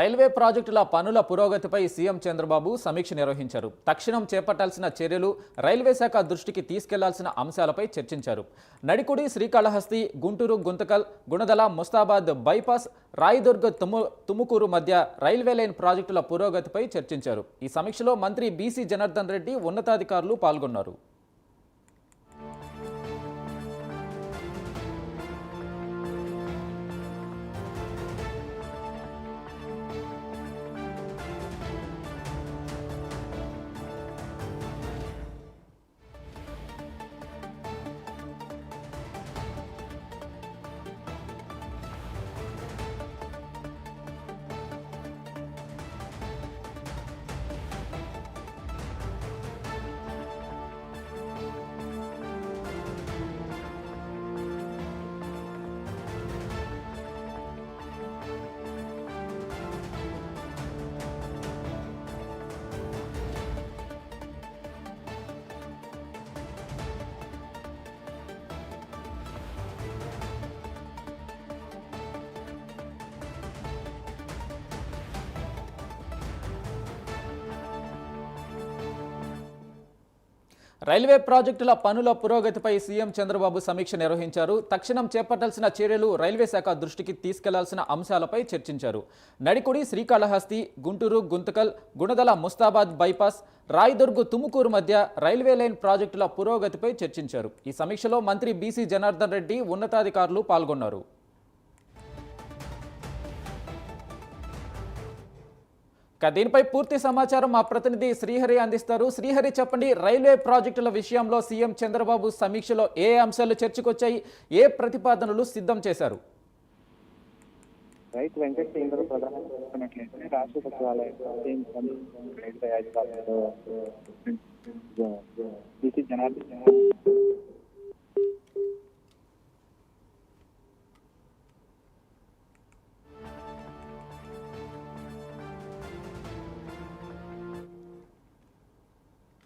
Railway ప్రాజెక్టుల పనుల పురోగతిపై సీఎం చంద్రబాబు సమీక్ష నిర్వహించారు. తక్షణం చేపట్టాల్సిన చర్యలు, రైల్వే శాఖ దృష్టికి తీసుకెళ్లాల్సిన అంశాలపై చర్చించారు. నడికుడి శ్రీకాళహస్తి, గుంటూరు గుంతకల్, గుణదల ముస్తాబాద్ బైపాస్, రాయదుర్గ్ తుముకూరు మధ్య రైల్వే లైన్ ప్రాజెక్టుల పురోగతిపై చర్చించారు. ఈ సమీక్షలో మంత్రి బీసీ జనార్దన్ రెడ్డి, ఉన్నతాధికారులు పాల్గొన్నారు. రైల్వే ప్రాజెక్టుల పనుల పురోగతిపై సీఎం చంద్రబాబు సమీక్ష నిర్వహించారు. తక్షణం చేపట్టాల్సిన చర్యలు, రైల్వే శాఖ దృష్టికి తీసుకెళ్లాల్సిన అంశాలపై చర్చించారు. నడికుడి శ్రీకాళహస్తి, గుంటూరు గుంతకల్, గుణదల ముస్తాబాద్ బైపాస్, రాయదుర్గ్ తుముకూరు మధ్య రైల్వే లైన్ ప్రాజెక్టుల పురోగతిపై చర్చించారు. ఈ సమీక్షలో మంత్రి బీసీ జనార్దన్ రెడ్డి, ఉన్నతాధికారులు పాల్గొన్నారు. దీనిపై పూర్తి సమాచారం మా ప్రతినిధి శ్రీహరి అందిస్తారు. శ్రీహరి, చెప్పండి, రైల్వే ప్రాజెక్టుల విషయంలో సీఎం చంద్రబాబు సమీక్షలో ఏ అంశాలు చర్చకొచ్చాయి, ఏ ప్రతిపాదనలు సిద్ధం చేశారు? రైతు వెంకటేశ్వర ప్రధానంగా చూసుకున్నట్లయితే రాష్ట్ర సచివాలయం రైల్వే అధికారులు బీసీ జనార్దన్